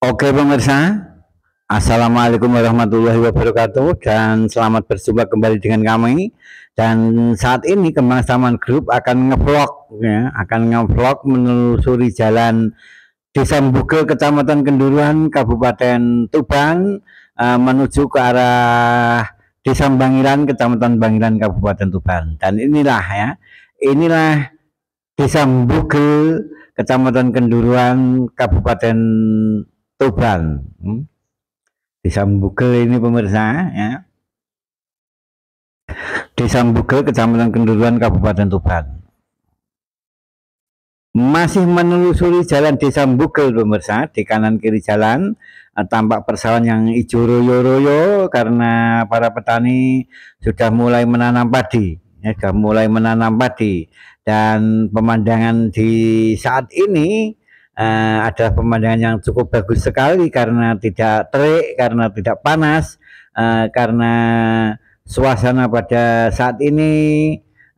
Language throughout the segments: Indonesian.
Oke pemirsa, Assalamualaikum warahmatullahi wabarakatuh dan selamat berjumpa kembali dengan kami. Dan saat ini Kembang Saman Group akan ngevlog ya, akan ngevlog menelusuri jalan Desa Mbugel, Kecamatan Kenduruan, Kabupaten Tuban, menuju ke arah Desa Bangiran, Kecamatan Bangiran, Kabupaten Tuban. Dan inilah Desa Mbugel, Kecamatan Kenduruan, Kabupaten Tuban. Desa Mbugel ini pemirsa ya. Desa Mbugel, Kecamatan Kenduruan, Kabupaten Tuban. Masih menelusuri jalan Desa Mbugel pemirsa, di kanan kiri jalan tampak persawahan yang hijau royo-royo karena para petani sudah mulai menanam padi, ya, sudah mulai menanam padi. Dan pemandangan di saat ini adalah pemandangan yang cukup bagus sekali karena tidak terik, karena tidak panas, karena suasana pada saat ini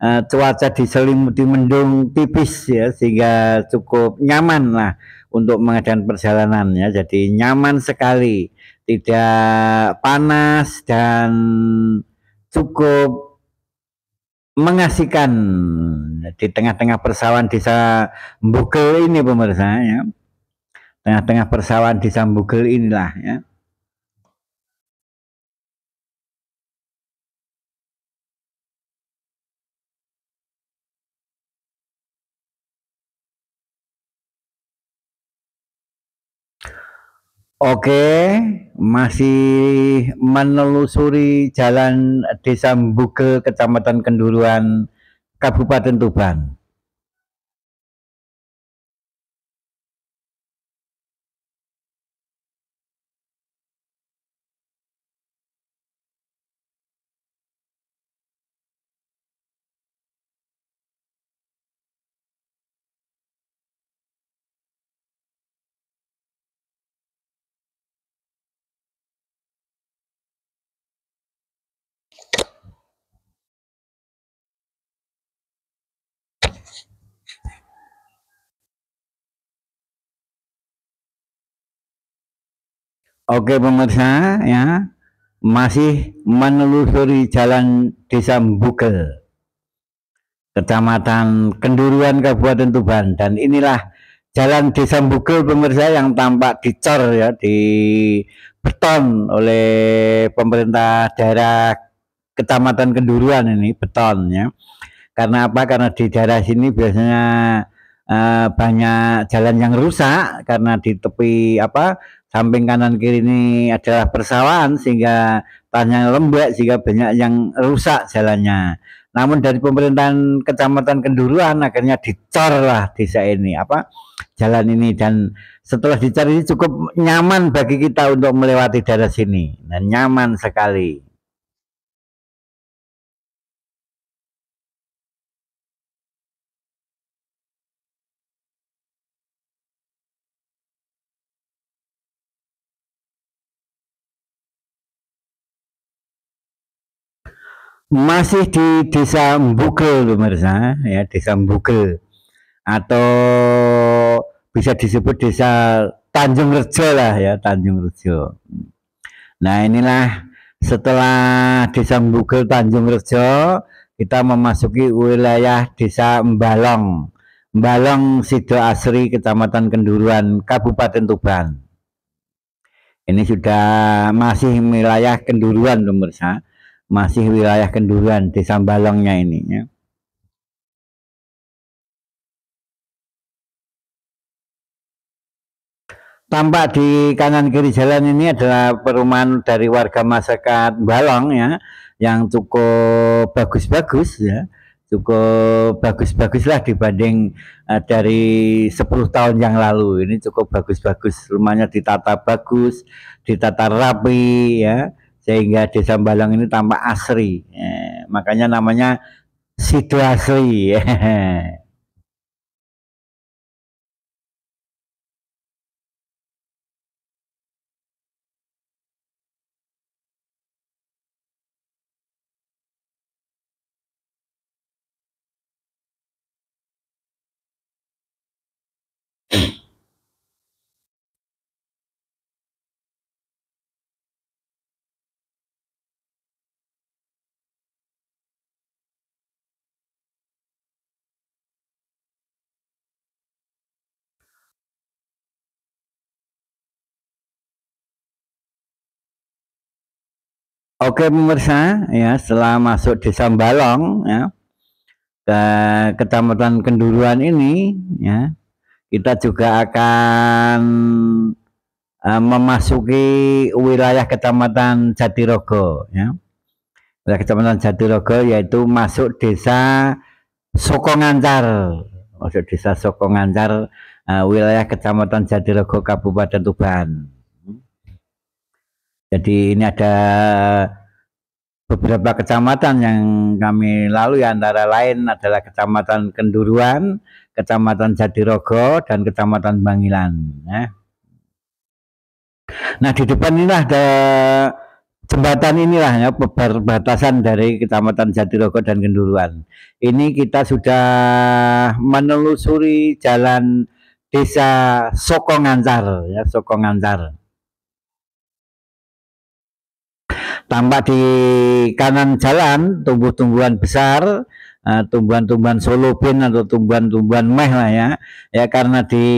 cuaca diselimuti mendung tipis ya, sehingga cukup nyaman lah untuk mengadakan perjalanan ya. Jadi nyaman sekali, tidak panas dan cukup mengasihkan di tengah-tengah persawahan Desa Mbugel ini pemirsa ya. Tengah-tengah persawahan Desa Mbugel inilah ya. Oke, masih menelusuri jalan Desa Mbugel, Kecamatan Kenduruan, Kabupaten Tuban. Oke pemirsa ya, masih menelusuri jalan Desa Mbugel, Kecamatan Kenduruan, Kabupaten Tuban. Dan inilah jalan Desa Mbugel pemirsa yang tampak dicor ya, di beton oleh pemerintah daerah Kecamatan Kenduruan ini, beton ya. Karena apa? Karena di daerah sini biasanya banyak jalan yang rusak karena di tepi apa, samping kanan kiri ini adalah persawahan sehingga tanahnya lembek, sehingga banyak yang rusak jalannya. Namun dari pemerintahan Kecamatan Kenduruan akhirnya dicor lah desa ini apa, jalan ini. Dan setelah dicor ini cukup nyaman bagi kita untuk melewati daerah sini, dan nyaman sekali. Masih di Desa Mbugel pemirsa ya, Desa Mbugel atau bisa disebut Desa Tanjung Rejo lah ya, Tanjung Rejo. Nah inilah setelah Desa Mbugel, Tanjung Rejo, kita memasuki wilayah Desa Mbalong, Mbalong Sido Asri, Kecamatan Kenduruan, Kabupaten Tuban. Ini sudah masih wilayah Kenduruan pemirsa, masih wilayah Kenduruan, Desa Mbalongnya ini ya. Tampak di kanan kiri jalan ini adalah perumahan dari warga masyarakat Balong ya, yang cukup bagus-bagus ya, cukup bagus-bagus lah dibanding dari 10 tahun yang lalu. Ini cukup bagus-bagus, rumahnya ditata bagus, ditata rapi ya, sehingga Desa Balong ini tampak asri. Makanya namanya Sido Asri. Oke pemirsa, ya setelah masuk Desa Balong ya ke Kecamatan Kenduruan ini ya, kita juga akan memasuki wilayah Kecamatan Jatirogo ya. Wilayah Kecamatan Jatirogo yaitu masuk Desa Sokongancar. Masuk Desa Sokongancar, wilayah Kecamatan Jatirogo Kabupaten Tuban. Jadi ini ada beberapa kecamatan yang kami lalui, antara lain adalah Kecamatan Kenduruan, Kecamatan Jatirogo, dan Kecamatan Bangilan. Nah di depan ini ada jembatan inilah ya, perbatasan dari Kecamatan Jatirogo dan Kenduruan. Ini kita sudah menelusuri jalan Desa Sokongancar, ya Sokongancar. Tampak di kanan jalan tumbuh-tumbuhan besar, tumbuhan-tumbuhan solobin atau tumbuhan-tumbuhan meh lah ya. Ya karena di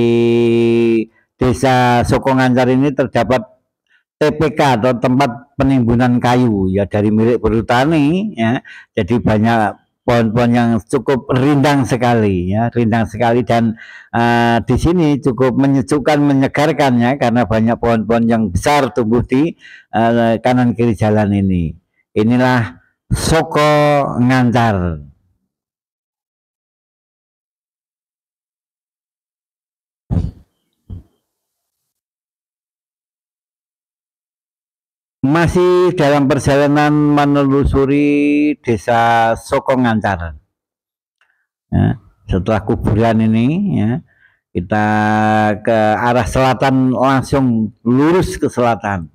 Desa Sokongancar ini terdapat TPK atau tempat penimbunan kayu ya dari milik perhutani ya. Jadi banyak pohon-pohon yang cukup rindang sekali ya, rindang sekali, dan di sini cukup menyejukkan, menyegarkan ya karena banyak pohon-pohon yang besar tumbuh di kanan kiri jalan ini. Inilah Soko Ngancar. Masih dalam perjalanan menelusuri Desa Soko Ngancar. Ya, setelah kuburan ini ya, kita ke arah selatan, langsung lurus ke selatan.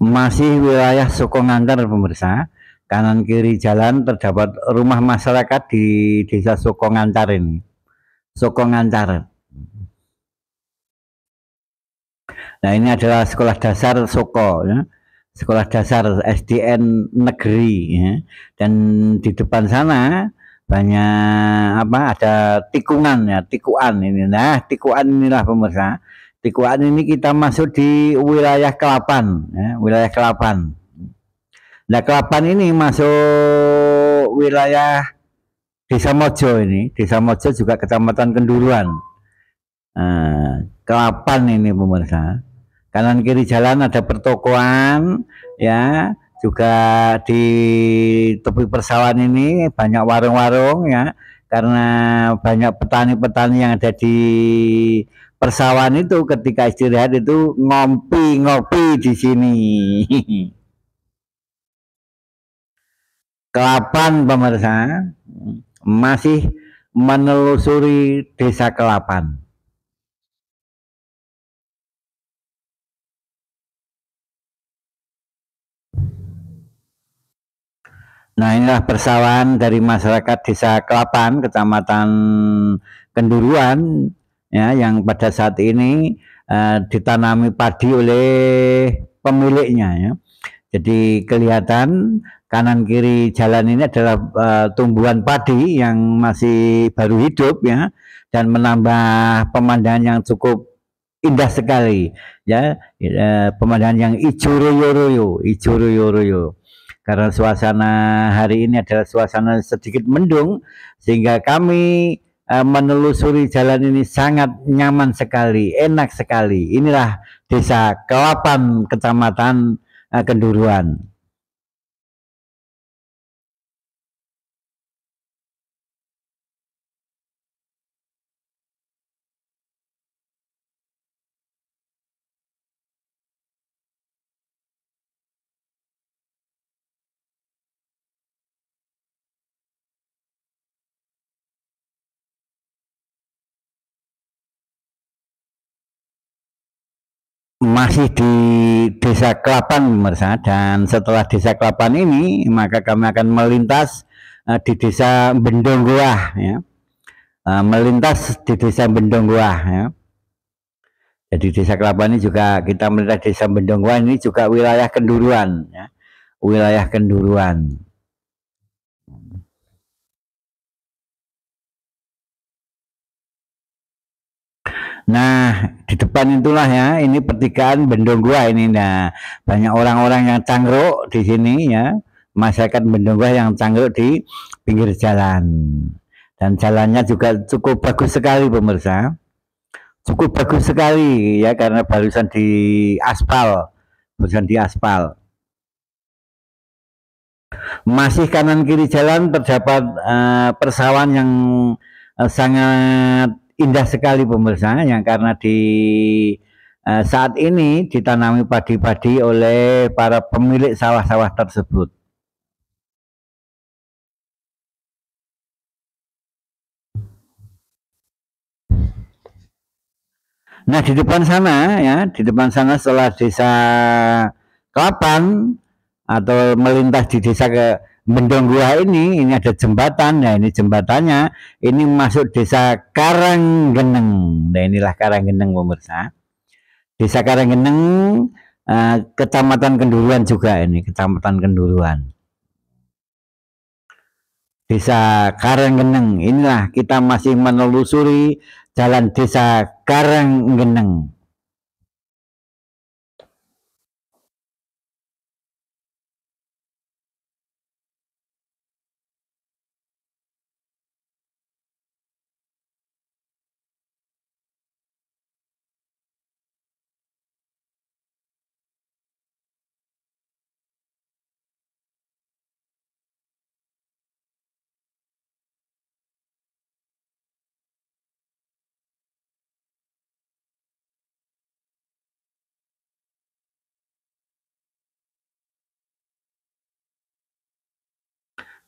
Masih wilayah Sokongancar pemirsa. Kanan kiri jalan terdapat rumah masyarakat di Desa Sokongancar ini. Sokongancar. Nah ini adalah sekolah dasar Soko ya. Sekolah dasar SDN negeri ya. Dan di depan sana banyak apa, ada tikungan ya, tikuan ini. Nah tikuan inilah pemirsa, tikuan ini kita masuk di wilayah Kelapan ya, wilayah Kelapan. Nah Kelapan ini masuk wilayah Desa Mojo, ini Desa Mojo juga Kecamatan Kenduruan. Kelapan ini pemirsa, kanan kiri jalan ada pertokoan ya, juga di tepi persawahan ini banyak warung-warung ya, karena banyak petani-petani yang ada di persawahan itu ketika istirahat itu ngopi-ngopi di sini. Kelapan pemirsa, masih menelusuri Desa Kelapan. Nah inilah persawahan dari masyarakat Desa Kelapan, Kecamatan Kenduruan ya, yang pada saat ini ditanami padi oleh pemiliknya ya. Jadi kelihatan kanan kiri jalan ini adalah tumbuhan padi yang masih baru hidup ya, dan menambah pemandangan yang cukup indah sekali ya, pemandangan yang ijo royo-royo, ijo royo-royo. Karena suasana hari ini adalah suasana sedikit mendung, sehingga kami menelusuri jalan ini sangat nyaman sekali, enak sekali. Inilah Desa Kelapan, Kecamatan Kenduruan. masih di Desa Klapan pemirsa, dan setelah Desa Klapan ini maka kami akan melintas di Desa Bendonggoah ya. Melintas di Desa Bendonggoah ya. Jadi Desa Klapan ini juga kita melintas Desa Bendonggoah, ini juga wilayah Kenduruan ya. Wilayah Kenduruan. Nah, di depan itulah ya, ini pertigaan Bendonggoah ini. Nah, banyak orang-orang yang cangkruk di sini ya, masyarakat Bendonggoah yang cangkruk di pinggir jalan. Dan jalannya juga cukup bagus sekali pemirsa. Cukup bagus sekali ya, karena barusan di aspal. Barusan di aspal. Masih kanan kiri jalan terdapat persawahan yang sangat indah sekali pemirsa, yang karena di saat ini ditanami padi-padi oleh para pemilik sawah-sawah tersebut. Nah, di depan sana ya, di depan sana setelah Desa Klapan atau melintas di Desa ke Bendonggoah ini ada jembatan. Nah, ini jembatannya ini masuk Desa Karanggeneng. Nah, inilah Karanggeneng pemirsa. Desa Karanggeneng, Kecamatan Kenduruan juga ini, Kecamatan Kenduruan. Desa Karanggeneng, inilah kita masih menelusuri jalan Desa Karanggeneng.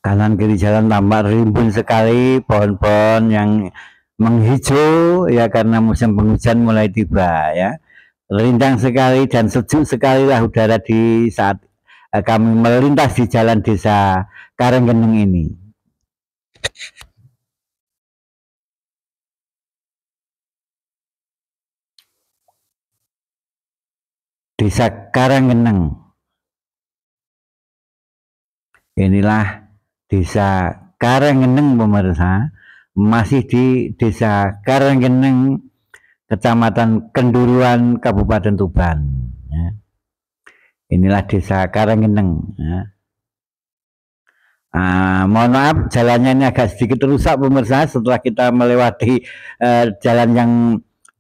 Kanan kiri jalan tampak rimbun sekali pohon-pohon yang menghijau ya, karena musim penghujan mulai tiba ya. Rindang sekali dan sejuk sekali lah udara di saat kami melintas di jalan Desa Karanggeneng ini. Desa Karanggeneng. Inilah Desa Karanggeneng pemirsa, masih di Desa Karanggeneng, Kecamatan Kenduruan, Kabupaten Tuban ya. Inilah Desa Karanggeneng ya. Mohon maaf jalannya ini agak sedikit rusak pemirsa, setelah kita melewati jalan yang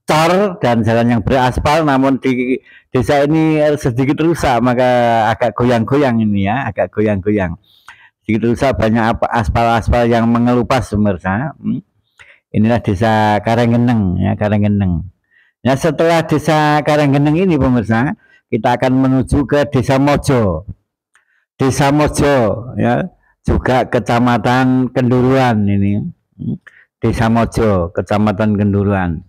cor dan jalan yang beraspal, namun di desa ini sedikit rusak, maka agak goyang-goyang ini ya, agak goyang-goyang. Sedikit rusak, banyak aspal-aspal yang mengelupas pemirsa. Inilah Desa Karanggeneng ya, Karanggeneng. Nah, setelah Desa Karanggeneng ini pemirsa, kita akan menuju ke Desa Mojo. Desa Mojo ya, juga Kecamatan Kenduruan ini. Desa Mojo, Kecamatan Kenduruan.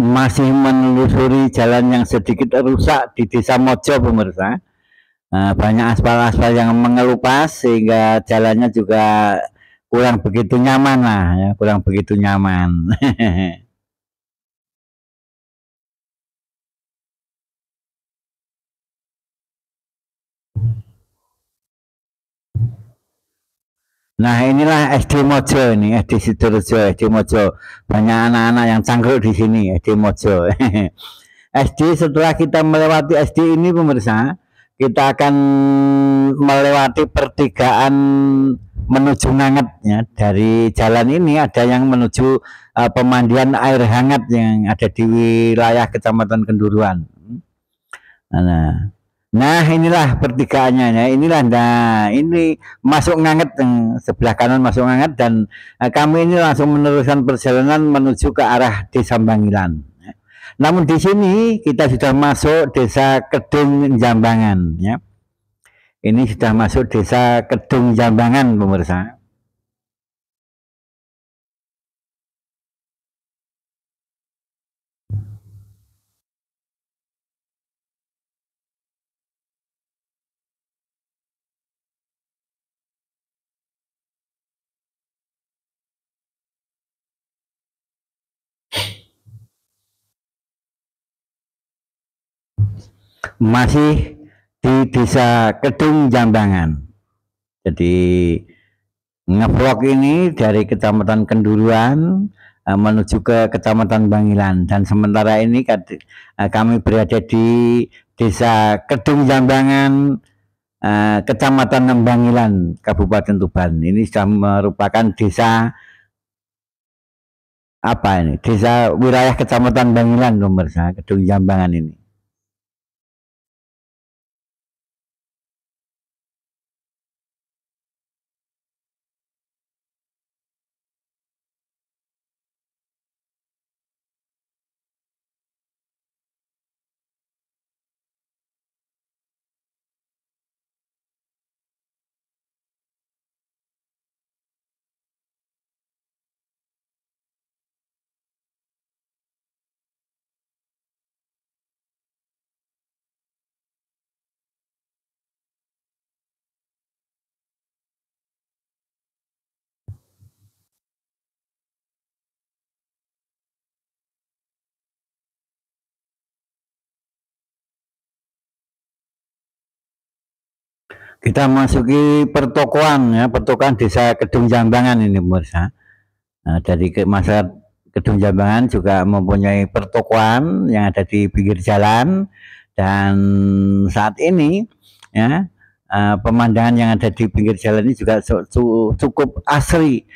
Masih menelusuri jalan yang sedikit rusak di Desa Mojo pemirsa. Banyak aspal-aspal yang mengelupas sehingga jalannya juga kurang begitu nyaman lah ya, kurang begitu nyaman. Nah, inilah SD Mojo ini, SD Sidorejo, SD Mojo. Banyak anak-anak yang cangkruk di sini, SD Mojo. SD, setelah kita melewati SD ini pemirsa, kita akan melewati pertigaan menuju Nganget ya. Dari jalan ini ada yang menuju pemandian air hangat yang ada di wilayah Kecamatan Kenduruan. Nah, nah inilah pertigaannya ya. Inilah, nah ini masuk Nganget, sebelah kanan masuk Nganget, dan kami ini langsung meneruskan perjalanan menuju ke arah Desa Bangilan. Namun di sini kita sudah masuk Desa Kedung Jambangan ya. Ini sudah masuk Desa Kedung Jambangan, pemirsa. Masih di Desa Kedung Jambangan. Jadi ngevlog ini dari Kecamatan Kenduruan menuju ke Kecamatan Bangilan, dan sementara ini kami berada di Desa Kedung Jambangan, Kecamatan Bangilan, Kabupaten Tuban. Ini sudah merupakan desa apa ini? Desa wilayah Kecamatan Bangilan, pemirsa, Kedung Jambangan ini. Kita masuki pertokoan ya, pertokoan Desa Kedung Jambangan ini, pemirsa. Nah, dari masyarakat Kedung Jambangan juga mempunyai pertokoan yang ada di pinggir jalan, dan saat ini ya pemandangan yang ada di pinggir jalan ini juga cukup asri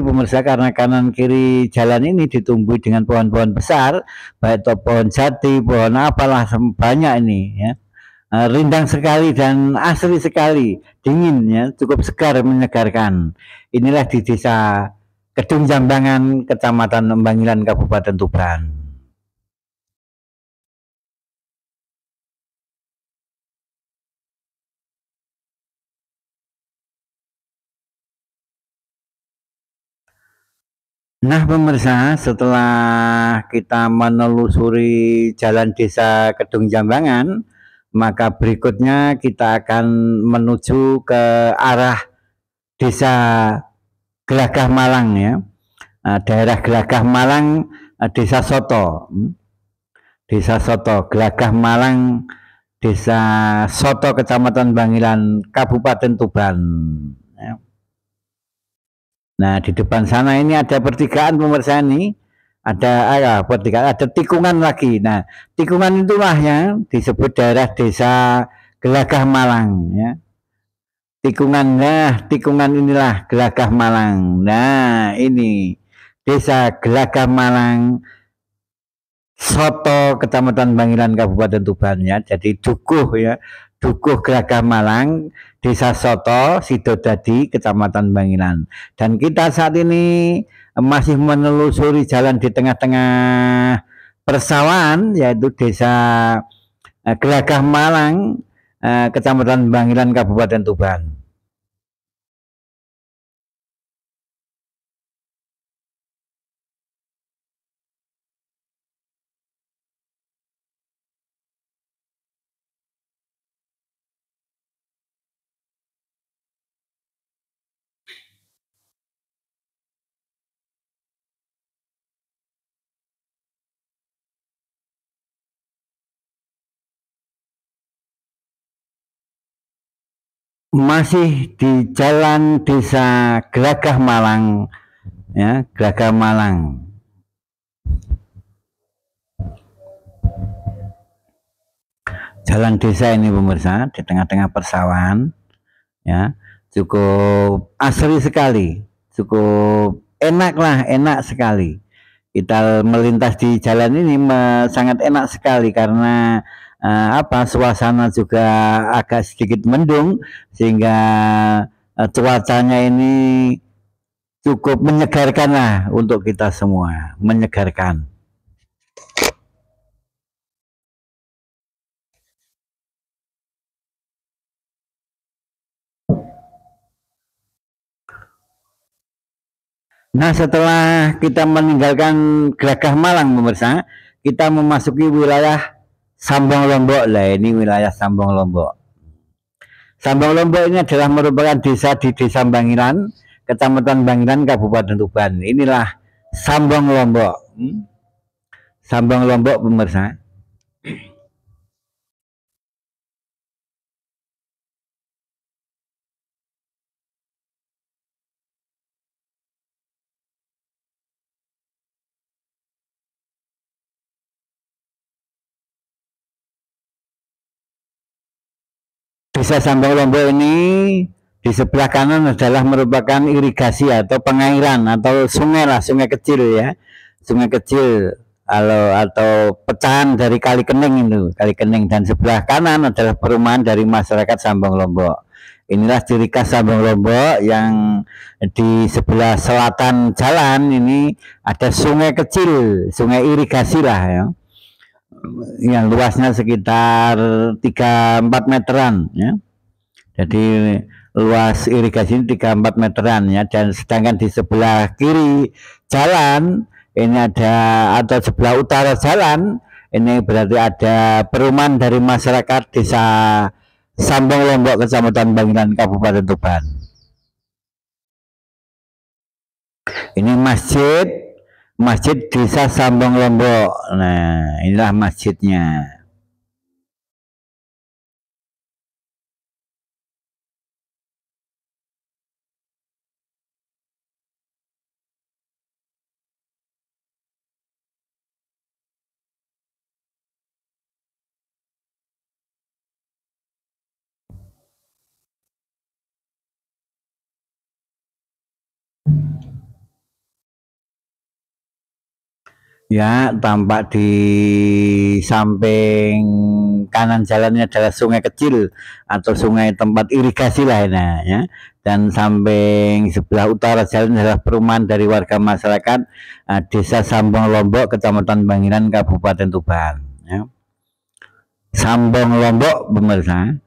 pemirsa, karena kanan kiri jalan ini ditumbuhi dengan pohon-pohon besar, baik itu pohon jati, pohon apalah, banyak ini ya. Rindang sekali dan asri sekali, dingin ya, cukup segar, menyegarkan. Inilah di Desa Kedung Jambangan, Kecamatan Bangilan, Kabupaten Tuban. Nah pemirsa, setelah kita menelusuri jalan Desa Kedung Jambangan, maka berikutnya kita akan menuju ke arah Desa Gelagah Malang ya. Daerah Gelagah Malang, Desa Soto. Desa Soto, Gelagah Malang, Desa Soto, Kecamatan Bangilan, Kabupaten Tuban. Ya. Nah, di depan sana ini ada pertigaan, pemirsa, ini. Ada pertigaan, ada tikungan lagi. Nah, tikungan itulah yang disebut daerah Desa Gelagah Malang ya. Tikungan inilah Gelagah Malang. Nah, ini Desa Gelagah Malang, Soto, Kecamatan Bangilan, Kabupaten Tuban ya. Jadi Dukuh ya, Dukuh Gelagah Malang, Desa Soto, Sidodadi, Kecamatan Bangilan. Dan kita saat ini masih menelusuri jalan di tengah-tengah persawahan, yaitu Desa Gelagah Malang, Kecamatan Bangilan, Kabupaten Tuban. Masih di jalan Desa Gelagah Malang ya, Gelagah Malang. Jalan desa ini pemirsa, di tengah-tengah persawahan ya, cukup asri sekali, cukup enak lah, enak sekali. Kita melintas di jalan ini sangat enak sekali karena suasana juga agak sedikit mendung sehingga cuacanya ini cukup menyegarkan lah untuk kita semua, menyegarkan. Nah, setelah kita meninggalkan Gelagah Malang, pemirsa, kita memasuki wilayah Sambong Lombok. Lah, ini wilayah Sambong Lombok. Sambong Lombok ini adalah merupakan desa di Desa Bangilan, Kecamatan Bangilan, Kabupaten Tuban. Inilah Sambong Lombok. Sambong Lombok, pemirsa. Desa Sambong Lombok ini di sebelah kanan adalah merupakan irigasi atau pengairan atau sungai lah, sungai kecil ya, sungai kecil atau pecahan dari Kali Kening itu, Kali Kening, dan sebelah kanan adalah perumahan dari masyarakat Sambong Lombok. Inilah ciri khas Sambong Lombok yang di sebelah selatan jalan ini ada sungai kecil, sungai irigasi lah ya, yang luasnya sekitar 3-4 meteran ya. Jadi luas irigasi ini 3-4 meteran ya, dan sedangkan di sebelah kiri jalan ini ada, atau sebelah utara jalan ini berarti ada perumahan dari masyarakat Desa Sambong Lombok, Kecamatan Bangilan, Kabupaten Tuban. Ini masjid Desa Sambong Lombok. Nah, inilah masjidnya. Ya, tampak di samping kanan jalannya adalah sungai kecil atau sungai tempat irigasi lah ya. Dan samping sebelah utara jalan adalah perumahan dari warga masyarakat Desa Sambong Lombok, Kecamatan Bangilan, Kabupaten Tuban. Ya. Sambong Lombok, pemirsa.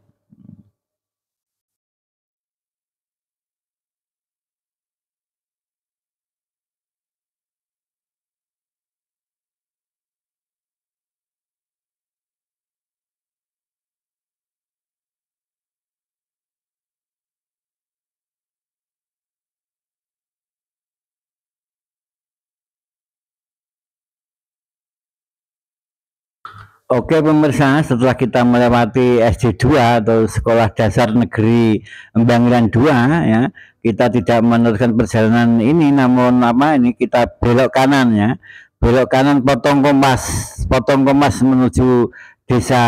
Oke pemirsa, setelah kita melewati SD 2 atau Sekolah Dasar Negeri Bangilan 2 ya, kita tidak meneruskan perjalanan ini, namun ini kita belok kanan ya, belok kanan potong kompas menuju Desa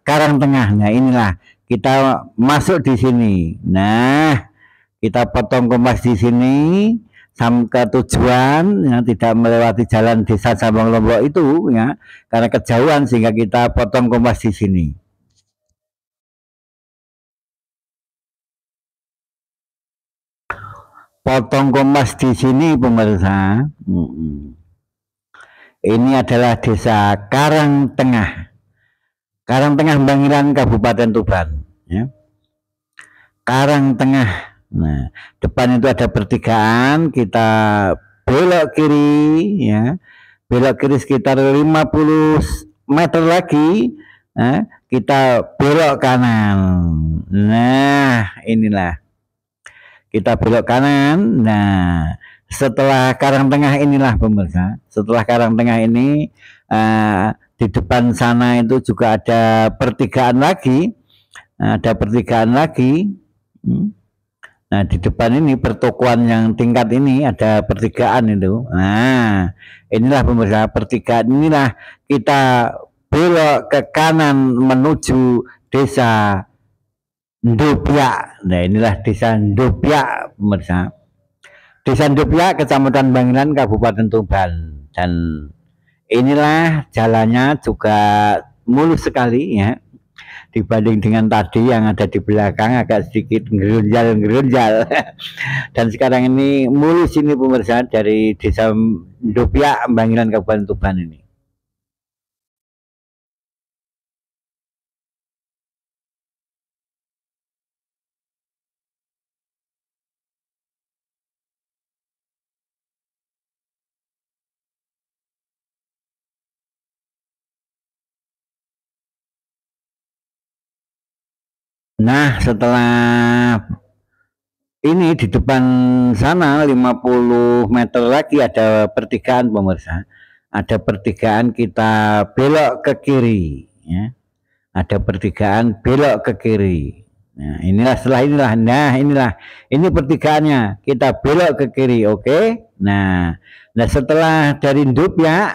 Karangtengah. Nah, inilah kita masuk di sini. Nah, kita potong kompas di sini sampai tujuan ya, tidak melewati jalan Desa Sambong Lombok itu ya, karena kejauhan sehingga kita potong kompas di sini. Potong kompas di sini pemirsa. Ini adalah Desa Karangtengah. Karangtengah Bangilan, Kabupaten Tuban ya. Karangtengah. Nah, depan itu ada pertigaan, kita belok kiri ya. Belok kiri sekitar 50 meter lagi, kita belok kanan. Nah, inilah. Kita belok kanan. Nah, setelah Karangtengah inilah pemirsa. Setelah Karangtengah ini di depan sana itu juga ada pertigaan lagi. Ada pertigaan lagi. Nah, di depan ini pertokoan yang tingkat ini ada pertigaan itu. Nah, inilah pemirsa, pertigaan inilah kita belok ke kanan menuju Desa Ndopyak. Nah, inilah Desa Ndopyak pemirsa. Desa Ndopyak, Kecamatan Bangilan, Kabupaten Tuban. Dan inilah jalannya juga mulus sekali ya, dibanding dengan tadi yang ada di belakang agak sedikit gerunjal. Dan sekarang ini mulus ini pemirsa, dari Desa Ndopyak, Bangilan, Kabupaten Tuban ini. Nah, setelah ini di depan sana 50 meter lagi ada pertigaan pemirsa. Ada pertigaan, kita belok ke kiri ya. Ada pertigaan, belok ke kiri. Nah, inilah ini pertigaannya. Kita belok ke kiri, oke? Nah, setelah dari Ndopyak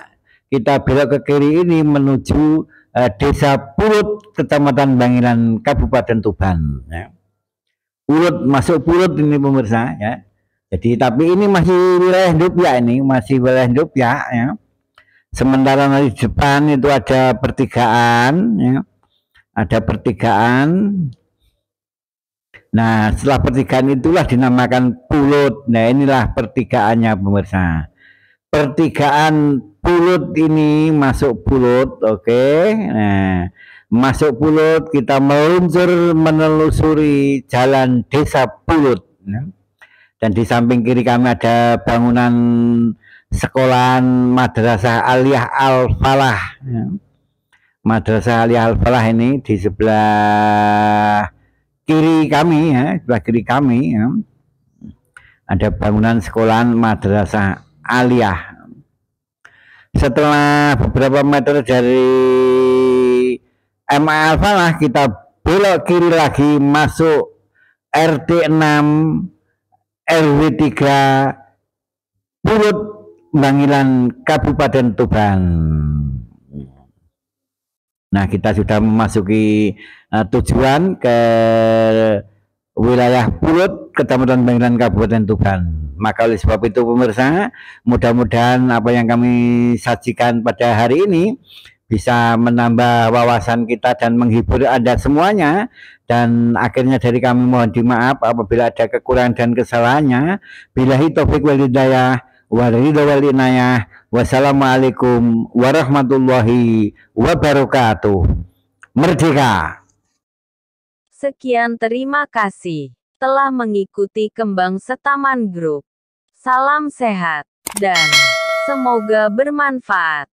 kita belok ke kiri ini menuju Desa Pulut, Kecamatan Bangilan, Kabupaten Tuban ya. Masuk Pulut ini pemirsa ya. Jadi tapi ini masih wilayah Ndopyak, ini masih wilayah Ndopyak ya. Sementara di depan itu ada pertigaan ya. Ada pertigaan. Nah, setelah pertigaan itulah dinamakan Pulut. Nah, inilah pertigaannya pemirsa. Pertigaan Pulut ini, masuk Pulut, oke. Nah, masuk Pulut, kita meluncur menelusuri jalan Desa Pulut. Dan di samping kiri kami ada bangunan sekolahan Madrasah Aliyah Al-Falah. Madrasah Aliyah Al-Falah ini di sebelah kiri kami ya, sebelah kiri kami ya. Ada bangunan sekolahan Madrasah Aliyah. Setelah beberapa meter dari MA Al-Falah, kita belok kiri lagi masuk RT 6 RW 3 Pulut, Bangilan, Kabupaten Tuban. Nah, kita sudah memasuki tujuan ke wilayah Pulut, Kecamatan Bangilan, Kabupaten Tuban. Maka oleh sebab itu pemirsa, mudah-mudahan apa yang kami sajikan pada hari ini bisa menambah wawasan kita dan menghibur Anda semuanya. Dan akhirnya dari kami mohon dimaaf apabila ada kekurangan dan kesalahannya. Billahi taufik wal hidayah wal ridha wal inayah. Wassalamualaikum warahmatullahi wabarakatuh. Merdeka. Sekian, terima kasih telah mengikuti Kembang Setaman Group. Salam sehat dan semoga bermanfaat.